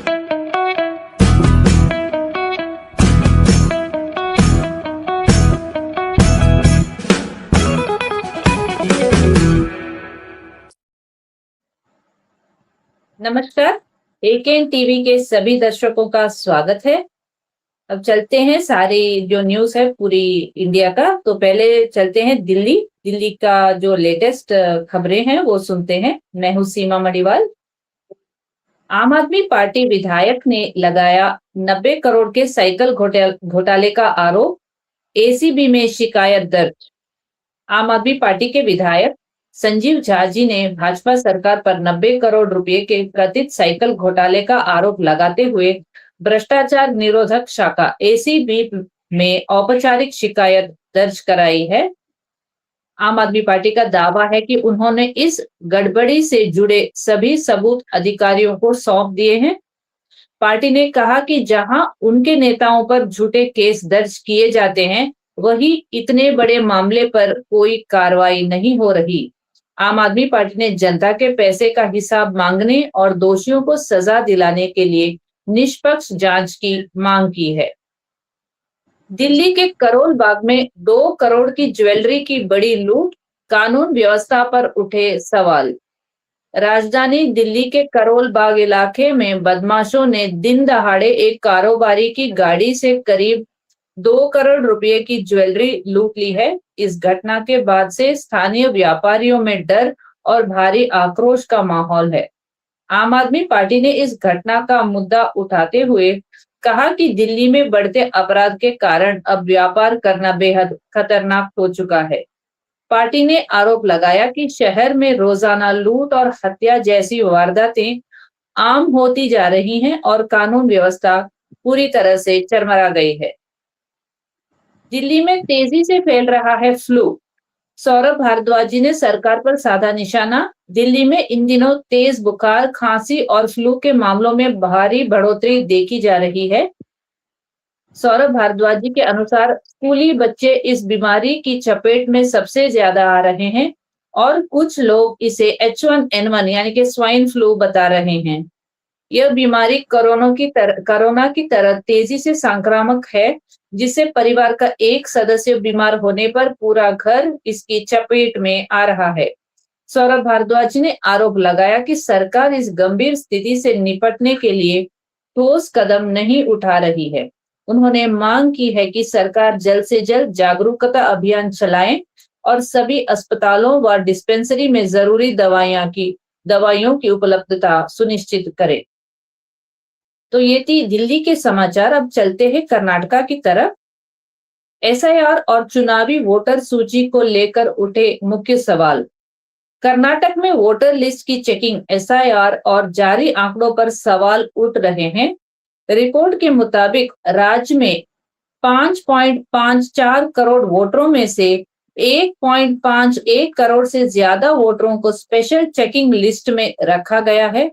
नमस्कार। एकेएन टीवी के सभी दर्शकों का स्वागत है। अब चलते हैं सारी जो न्यूज़ है पूरी इंडिया का। तो पहले चलते हैं दिल्ली। दिल्ली का जो लेटेस्ट खबरें हैं वो सुनते हैं। मैं हूँ सीमा मणिवाल। आम आदमी पार्टी विधायक ने लगाया 90 करोड़ के साइकिल घोटाले का आरोप, एसीबी में शिकायत दर्ज। आम आदमी पार्टी के विधायक संजीव झा जी ने भाजपा सरकार पर 90 करोड़ रुपए के कथित साइकिल घोटाले का आरोप लगाते हुए भ्रष्टाचार निरोधक शाखा एसीबी में औपचारिक शिकायत दर्ज कराई है। आम आदमी पार्टी का दावा है कि उन्होंने इस गड़बड़ी से जुड़े सभी सबूत अधिकारियों को सौंप दिए हैं। पार्टी ने कहा कि जहां उनके नेताओं पर झूठे केस दर्ज किए जाते हैं, वही इतने बड़े मामले पर कोई कार्रवाई नहीं हो रही। आम आदमी पार्टी ने जनता के पैसे का हिसाब मांगने और दोषियों को सजा दिलाने के लिए निष्पक्ष जांच की मांग की है। दिल्ली के करोल बाग में 2 करोड़ की ज्वेलरी की बड़ी लूट, कानून व्यवस्था पर उठे सवाल। राजधानी दिल्ली के करोल बाग इलाके में बदमाशों ने दिन दहाड़े एक कारोबारी की गाड़ी से करीब 2 करोड़ रुपए की ज्वेलरी लूट ली है। इस घटना के बाद से स्थानीय व्यापारियों में डर और भारी आक्रोश का माहौल है। आम आदमी पार्टी ने इस घटना का मुद्दा उठाते हुए कहा कि दिल्ली में बढ़ते अपराध के कारण अब व्यापार करना बेहद खतरनाक हो चुका है। पार्टी ने आरोप लगाया कि शहर में रोजाना लूट और हत्या जैसी वारदातें आम होती जा रही हैं और कानून व्यवस्था पूरी तरह से चरमरा गई है। दिल्ली में तेजी से फैल रहा है फ्लू। सौरभ भारद्वाज ने सरकार पर साधा निशाना। दिल्ली में इन दिनों तेज बुखार, खांसी और फ्लू के मामलों में भारी बढ़ोतरी देखी जा रही है। सौरभ भारद्वाज के अनुसार स्कूली बच्चे इस बीमारी की चपेट में सबसे ज्यादा आ रहे हैं और कुछ लोग इसे H1N1 यानी कि स्वाइन फ्लू बता रहे हैं। यह बीमारी कोरोना की तरह तेजी से संक्रामक है, जिससे परिवार का एक सदस्य बीमार होने पर पूरा घर इसकी चपेट में आ रहा है। सौरभ भारद्वाज ने आरोप लगाया कि सरकार इस गंभीर स्थिति से निपटने के लिए ठोस कदम नहीं उठा रही है। उन्होंने मांग की है कि सरकार जल्द से जल्द जागरूकता अभियान चलाए और सभी अस्पतालों व डिस्पेंसरी में जरूरी दवाइयों की उपलब्धता सुनिश्चित करे। तो ये थी दिल्ली के समाचार। अब चलते हैं कर्नाटका की तरफ। एसआईआर और चुनावी वोटर सूची को लेकर उठे मुख्य सवाल। कर्नाटक में वोटर लिस्ट की चेकिंग, एसआईआर और जारी आंकड़ों पर सवाल उठ रहे हैं। रिपोर्ट के मुताबिक राज्य में 5.54 करोड़ वोटरों में से 1.51 करोड़ से ज्यादा वोटरों को स्पेशल चेकिंग लिस्ट में रखा गया है।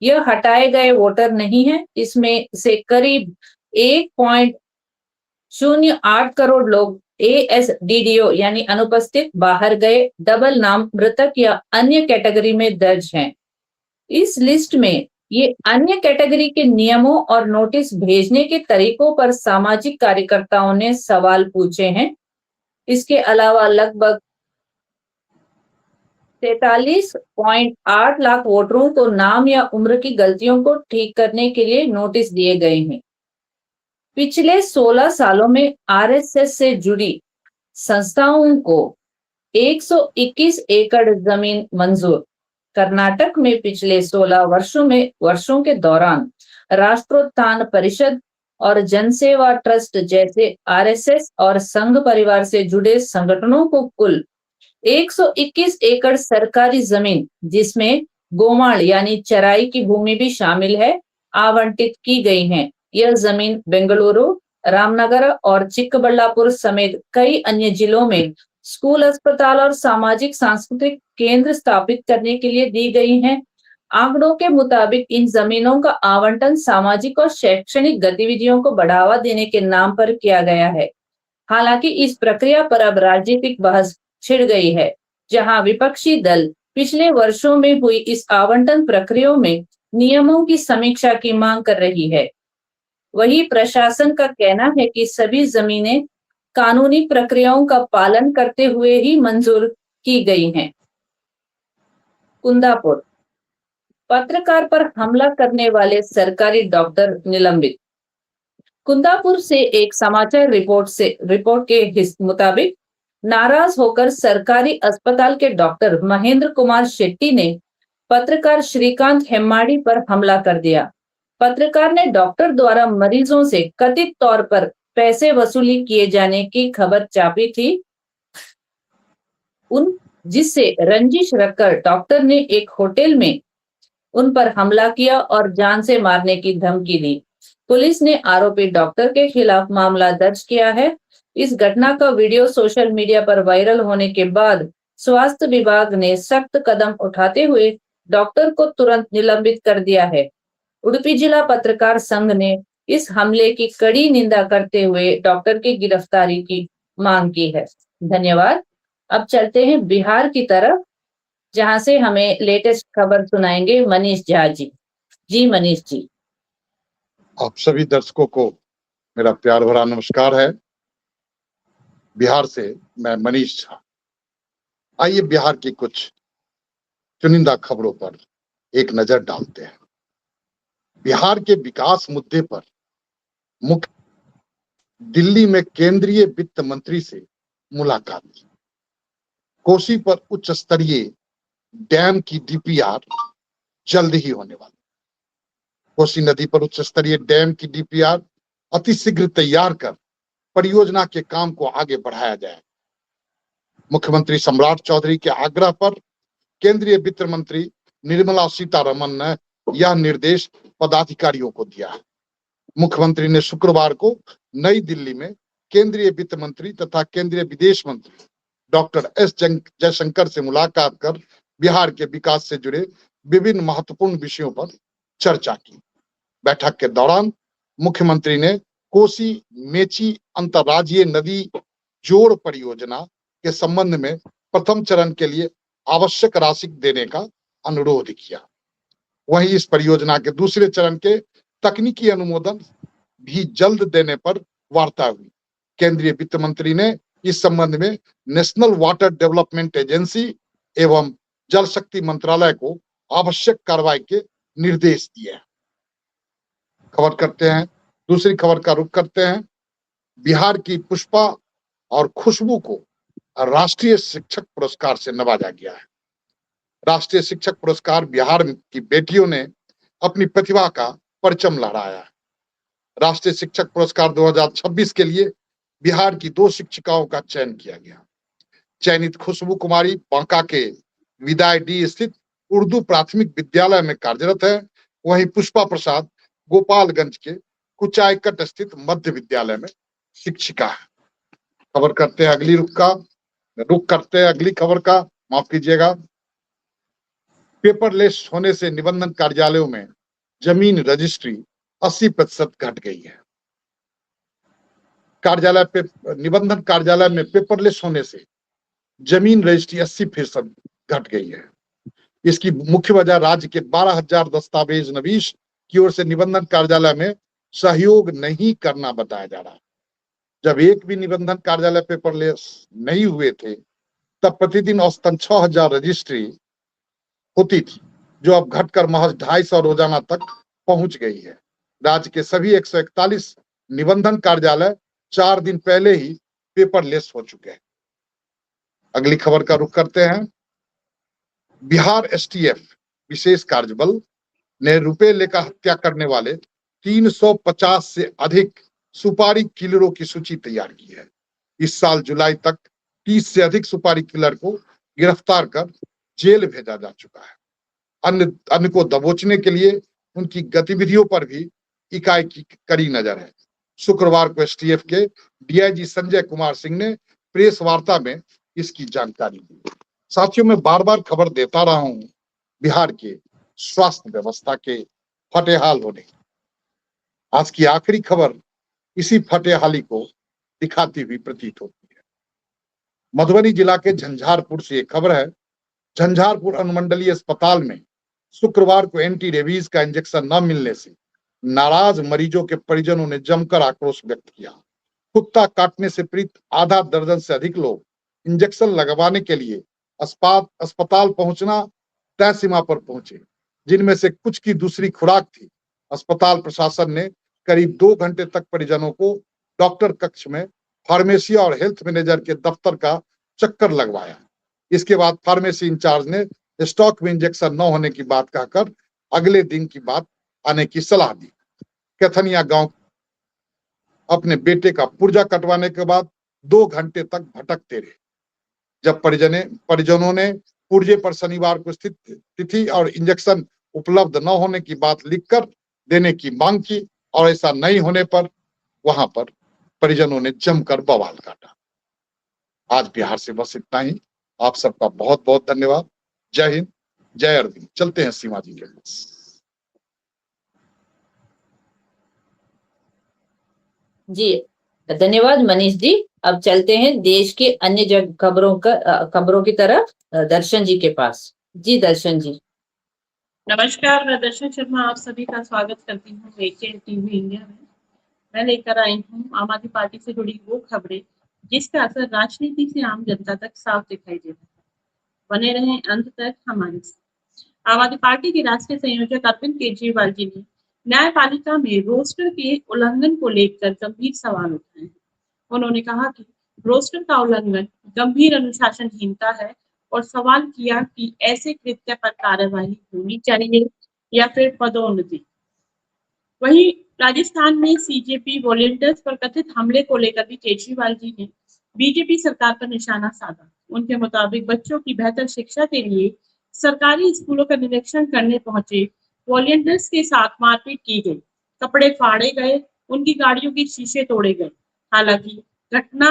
यह हटाए गए वोटर नहीं है। इसमें से करीब 1.08 करोड़ लोग ASDDO यानी अनुपस्थित, बाहर गए, डबल नाम, मृतक या अन्य कैटेगरी में दर्ज हैं। इस लिस्ट में ये अन्य कैटेगरी के नियमों और नोटिस भेजने के तरीकों पर सामाजिक कार्यकर्ताओं ने सवाल पूछे हैं। इसके अलावा लगभग 43.8 लाख वोटरों को नाम या उम्र की गलतियों को ठीक करने के लिए नोटिस दिए गए हैं। पिछले 16 सालों में आरएसएस से जुड़ी संस्थाओं को 121 एकड़ जमीन मंजूर। कर्नाटक में पिछले 16 वर्षों के दौरान राष्ट्रोत्थान परिषद और जनसेवा ट्रस्ट जैसे आरएसएस और संघ परिवार से जुड़े संगठनों को कुल 121 एकड़ सरकारी जमीन, जिसमें गोमाड़ यानी चराई की भूमि भी शामिल है, आवंटित की गई है। यह जमीन बेंगलुरु, रामनगर और चिक्कबल्लापुर समेत कई अन्य जिलों में स्कूल, अस्पताल और सामाजिक सांस्कृतिक केंद्र स्थापित करने के लिए दी गई हैं। आंकड़ों के मुताबिक इन जमीनों का आवंटन सामाजिक और शैक्षणिक गतिविधियों को बढ़ावा देने के नाम पर किया गया है। हालांकि इस प्रक्रिया पर अब राजनीतिक बहस छिड़ गई है, जहां विपक्षी दल पिछले वर्षों में हुई इस आवंटन प्रक्रिया में नियमों की समीक्षा की मांग कर रही है। वही प्रशासन का कहना है कि सभी जमीनें कानूनी प्रक्रियाओं का पालन करते हुए ही मंजूर की गई हैं। कुंदापुर, पत्रकार पर हमला करने वाले सरकारी डॉक्टर निलंबित। कुंदापुर से एक समाचार रिपोर्ट के मुताबिक नाराज होकर सरकारी अस्पताल के डॉक्टर महेंद्र कुमार शेट्टी ने पत्रकार श्रीकांत हेम्माडी पर हमला कर दिया। पत्रकार ने डॉक्टर द्वारा मरीजों से कथित तौर पर पैसे वसूली किए जाने की खबर छापी थी, जिससे रंजिश रखकर डॉक्टर ने एक होटल में उन पर हमला किया और जान से मारने की धमकी दी। पुलिस ने आरोपी डॉक्टर के खिलाफ मामला दर्ज किया है। इस घटना का वीडियो सोशल मीडिया पर वायरल होने के बाद स्वास्थ्य विभाग ने सख्त कदम उठाते हुए डॉक्टर को तुरंत निलंबित कर दिया है। उडुपी जिला पत्रकार संघ ने इस हमले की कड़ी निंदा करते हुए डॉक्टर की गिरफ्तारी की मांग की है। धन्यवाद। अब चलते हैं बिहार की तरफ, जहां से हमें लेटेस्ट खबर सुनाएंगे मनीष झा जी। जी मनीष जी। आप सभी दर्शकों को मेरा प्यार भरा नमस्कार है। बिहार से मैं मनीष झा। आइए बिहार की कुछ चुनिंदा खबरों पर एक नजर डालते हैं। बिहार के विकास मुद्दे पर मुख्य दिल्ली में केंद्रीय वित्त मंत्री से मुलाकात की। कोसी पर उच्च स्तरीय डैम की डीपीआर जल्द ही होने वाली। कोसी नदी पर उच्च स्तरीय डैम की डीपीआर अतिशीघ्र तैयार कर परियोजना के काम को आगे बढ़ाया जाए। मुख्यमंत्री सम्राट चौधरी के आग्रह पर केंद्रीय वित्त मंत्री निर्मला सीतारमन ने यह निर्देश पदाधिकारियों को दिया है। मुख्यमंत्री ने शुक्रवार को नई दिल्ली में केंद्रीय वित्त मंत्री तथा केंद्रीय विदेश मंत्री डॉक्टर एस जयशंकर से मुलाकात कर बिहार के विकास से जुड़े विभिन्न महत्वपूर्ण विषयों पर चर्चा की। बैठक के दौरान मुख्यमंत्री ने कोसी मेची अंतर्राज्यीय नदी जोड़ परियोजना के संबंध में प्रथम चरण के लिए आवश्यक राशि देने का अनुरोध किया। वहीं इस परियोजना के दूसरे चरण के तकनीकी अनुमोदन भी जल्द देने पर वार्ता हुई। केंद्रीय वित्त मंत्री ने इस संबंध में नेशनल वाटर डेवलपमेंट एजेंसी एवं जल शक्ति मंत्रालय को आवश्यक कार्रवाई के निर्देश दिए। दूसरी खबर का रुख करते हैं। बिहार की पुष्पा और खुशबू को राष्ट्रीय शिक्षक पुरस्कार से नवाजा गया है। राष्ट्रीय शिक्षक पुरस्कार बिहार की बेटियों ने अपनी प्रतिभा का परचम लहराया है। राष्ट्रीय शिक्षक पुरस्कार 2026 के लिए बिहार की 2 शिक्षिकाओं का चयन किया गया। चयनित खुशबू कुमारी बांका के विदाय डी स्थित उर्दू प्राथमिक विद्यालय में कार्यरत है। वहीं पुष्पा प्रसाद गोपालगंज के कुचायकट स्थित मध्य विद्यालय में शिक्षिका है। रुख करते हैं अगली खबर का, माफ कीजिएगा। पेपरलेस होने से निबंधन कार्यालयों में जमीन रजिस्ट्री 80% घट गई है। निबंधन कार्यालय में पेपरलेस होने से जमीन रजिस्ट्री 80% घट गई है। इसकी मुख्य वजह राज्य के 12,000 दस्तावेज नवीश की ओर से निबंधन कार्यालय में सहयोग नहीं करना बताया जा रहा है। जब एक भी निबंधन कार्यालय पेपरलेस नहीं हुए थे तब प्रतिदिन औसतन 6,000 रजिस्ट्री होती थी, जो अब घटकर महज 250 रोजाना तक पहुंच गई है। राज्य के सभी 141 निबंधन कार्यालय 4 दिन पहले ही पेपरलेस हो चुके हैं। अगली खबर का रुख करते हैं। बिहार एसटीएफ विशेष कार्यबल ने रुपए लेकर हत्या करने वाले 350 से अधिक सुपारी किलरों की सूची तैयार की है। इस साल जुलाई तक 30 से अधिक सुपारी किलर को गिरफ्तार कर जेल भेजा जा चुका है। अन्य को दबोचने के लिए उनकी गतिविधियों पर भी इकाई की कड़ी नजर है। शुक्रवार को एसटीएफ के डीआईजी संजय कुमार सिंह ने प्रेस वार्ता में इसकी जानकारी दी। साथियों, मैं बार बार खबर देता रहा हूं बिहार के स्वास्थ्य व्यवस्था के फटेहाल होने की। आज की आखिरी खबर इसी फटेहाली को दिखाती हुई प्रतीत होती है। मधुबनी जिला के झंझारपुर से एक खबर है। झंझारपुर अनुमंडलीय अस्पताल में शुक्रवार को एंटी रेबीज का इंजेक्शन न मिलने से नाराज मरीजों के परिजनों ने जमकर आक्रोश व्यक्त किया। कुत्ता काटने से पीड़ित आधा दर्जन से अधिक लोग इंजेक्शन लगवाने के लिए अस्पताल पहुंचना तय सीमा पर पहुंचे, जिनमें से कुछ की दूसरी खुराक थी। अस्पताल प्रशासन ने करीब 2 घंटे तक परिजनों को डॉक्टर कक्ष में, फार्मेसी और हेल्थ मैनेजर के दफ्तर का चक्कर लगवाया। इसके बाद फार्मेसी इंचार्ज ने स्टॉक में इंजेक्शन न होने की बात कहकर अगले दिन की बात आने की सलाह दी। कैथनिया गांव अपने बेटे का पुर्जा कटवाने के बाद 2 घंटे तक भटकते रहे। जब परिजनों ने पुर्जे पर शनिवार को स्थित तिथि और इंजेक्शन उपलब्ध न होने की बात लिखकर देने की मांग की और ऐसा नहीं होने पर वहां पर परिजनों ने जमकर बवाल काटा। आज बिहार से बस इतना ही। आप सबका बहुत बहुत धन्यवाद। जय हिंद, जय अरविंद। चलते हैं सीमा जी के पास। जी धन्यवाद मनीष जी। अब चलते हैं देश के अन्य खबरों की तरफ दर्शन जी के पास। जी दर्शन जी। नमस्कार, मैं दर्शन शर्मा आप सभी का स्वागत करती हूँ एकेएन टीवी इंडिया में। मैं लेकर आई हूँ आम आदमी पार्टी से जुड़ी वो खबरें जिसका असर राजनीति से आम जनता तक साफ दिखाई दे रहा है। बने रहें अंत तक हमारे साथ। आम आदमी पार्टी के राष्ट्रीय संयोजक अरविंद केजरीवाल जी ने न्यायपालिका में रोस्टर के उल्लंघन को लेकर गंभीर सवाल उठाए हैं। उन्होंने कहा कि रोस्टर का उल्लंघन गंभीर अनुशासनहीनता है और सवाल किया कि ऐसे कृत्य पर कार्रवाई होनी चाहिए या फिर पदोन्नति। वहीं राजस्थान में सीजेपी वॉलंटियर्स पर कथित हमले को लेकर भी केजरीवाल जी ने बीजेपी सरकार पर निशाना साधा। उनके मुताबिक बच्चों की बेहतर शिक्षा के लिए सरकारी स्कूलों का निरीक्षण करने पहुंचे वॉलंटियर्स के साथ मारपीट की गई, कपड़े फाड़े गए, उनकी गाड़ियों के शीशे तोड़े गए। हालांकि घटना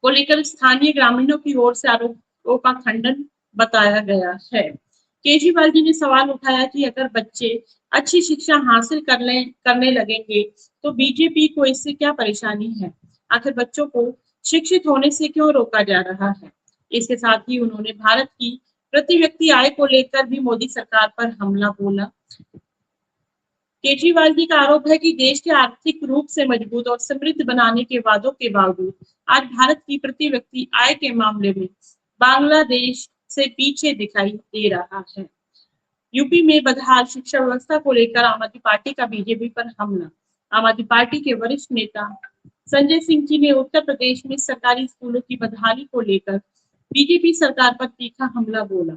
को लेकर स्थानीय ग्रामीणों की ओर से आरोपों का खंडन बताया गया है। केजरीवाल जी ने सवाल उठाया कि अगर बच्चे अच्छी शिक्षा हासिल करने लगेंगे तो बीजेपी को इससे क्या परेशानी है? आखिर बच्चों को शिक्षित होने से क्यों रोका जा रहा है? इसके साथ ही उन्होंने भारत की प्रति व्यक्ति आय को लेकर भी मोदी सरकार पर हमला बोला। केजरीवाल जी का आरोप है कि देश के आर्थिक रूप से मजबूत और समृद्ध बनाने के वादों के बावजूद आज भारत की प्रति व्यक्ति आय के मामले में बांग्लादेश से पीछे दिखाई दे रहा है। यूपी में बदहाल शिक्षा व्यवस्था को लेकर आम आदमी पार्टी का बीजेपी पर हमला। आम आदमी पार्टी के वरिष्ठ नेता संजय सिंह जी ने उत्तर प्रदेश में सरकारी स्कूलों की बदहाली को लेकर बीजेपी सरकार पर तीखा हमला बोला।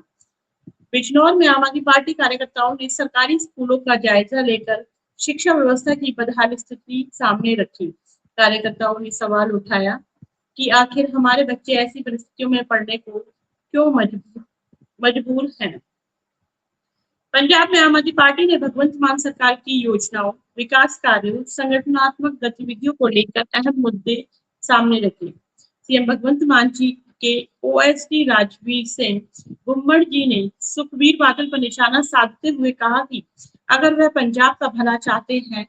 बिजनौर में आम आदमी पार्टी कार्यकर्ताओं ने सरकारी स्कूलों का जायजा लेकर शिक्षा व्यवस्था की बदहाल स्थिति सामने रखी। कार्यकर्ताओं ने सवाल उठाया कि आखिर हमारे बच्चे ऐसी परिस्थितियों में पढ़ने को क्यों मजबूर हैं। पंजाब में आम आदमी पार्टी ने भगवंत मान सरकार की योजनाओं, विकास कार्यों, संगठनात्मक गतिविधियों को लेकर अहम मुद्दे सामने रखे। सीएम भगवंत मान जी के ओएसडी राजवीर सिंह गुम्मड़ जी ने सुखबीर बादल पर निशाना साधते हुए कहा कि अगर वह पंजाब का भला चाहते हैं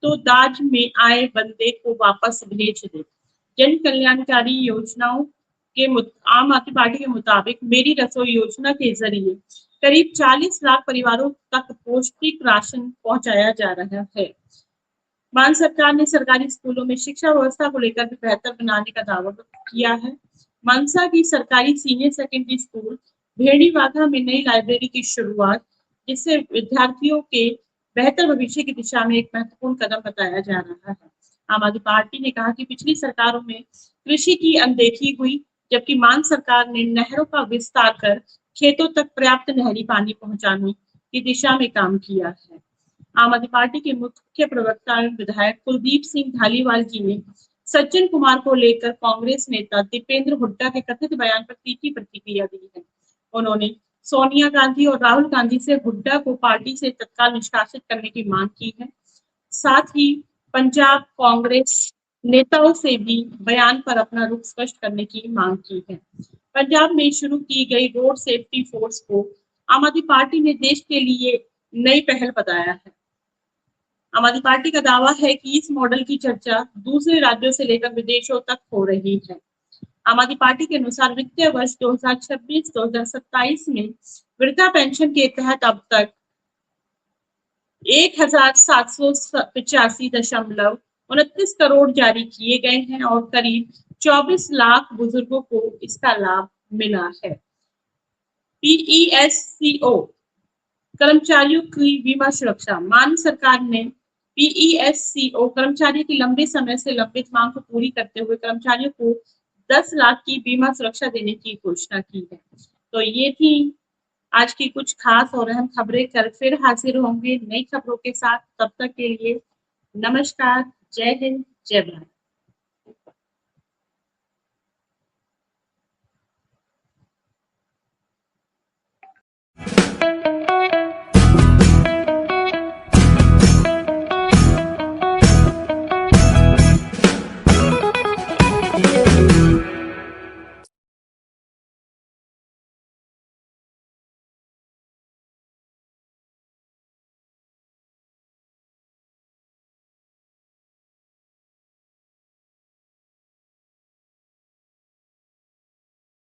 तो दाज में आए बंदे को वापस भेज दे। जन कल्याणकारी योजनाओं के आम आदमी पार्टी के मुताबिक मेरी रसोई योजना के जरिए करीब 40 लाख परिवारों तक पौष्टिक राशन पहुंचाया जा रहा है। मान सरकार ने सरकारी स्कूलों में शिक्षा व्यवस्था को लेकर भी बेहतर बनाने का दावा किया है। मनसा की सरकारी सीनियर सेकेंडरी स्कूल भेड़ीवाघा में नई लाइब्रेरी की शुरुआत, जिससे विद्यार्थियों के बेहतर भविष्य की दिशा में एक महत्वपूर्ण कदम बताया जा रहा है। आम आदमी पार्टी ने कहा कि पिछली सरकारों में कृषि की अनदेखी हुई, जबकि मान सरकार ने नहरों का विस्तार कर खेतों तक पर्याप्त नहरी पानी पहुंचाने की दिशा में काम किया है। आम आदमी पार्टी के मुख्य प्रवक्ता विधायक कुलदीप सिंह धालीवाल जी ने सज्जन कुमार को लेकर कांग्रेस नेता दीपेंद्र हुड्डा के कथित बयान पर तीखी प्रतिक्रिया दी है। उन्होंने सोनिया गांधी और राहुल गांधी से हुड्डा को पार्टी से तत्काल निष्कासित करने की मांग की है। साथ ही पंजाब कांग्रेस नेताओं से भी बयान पर अपना रुख स्पष्ट करने की मांग की है। पंजाब में शुरू की गई रोड सेफ्टी फोर्स को आम आदमी पार्टी ने देश के लिए नई पहल बताया है। आम आदमी पार्टी का दावा है कि इस मॉडल की चर्चा दूसरे राज्यों से लेकर विदेशों तक हो रही है। आम आदमी पार्टी के अनुसार वित्तीय वर्ष 2026-2027 में वृद्धा पेंशन के तहत अब तक 1785.29 करोड़ जारी किए गए हैं और करीब 24 लाख बुजुर्गों को इसका लाभ मिला है। पीईएससीओ कर्मचारियों की बीमा सुरक्षा। मान सरकार ने पीईएससीओ कर्मचारियों की लंबे समय से लंबित मांग को पूरी करते हुए कर्मचारियों को 10 लाख की बीमा सुरक्षा देने की घोषणा की है। तो ये थी आज की कुछ खास और अहम खबरें। कल फिर हाजिर होंगे नई खबरों के साथ। तब तक के लिए नमस्कार, जय हिंद, जय भारत।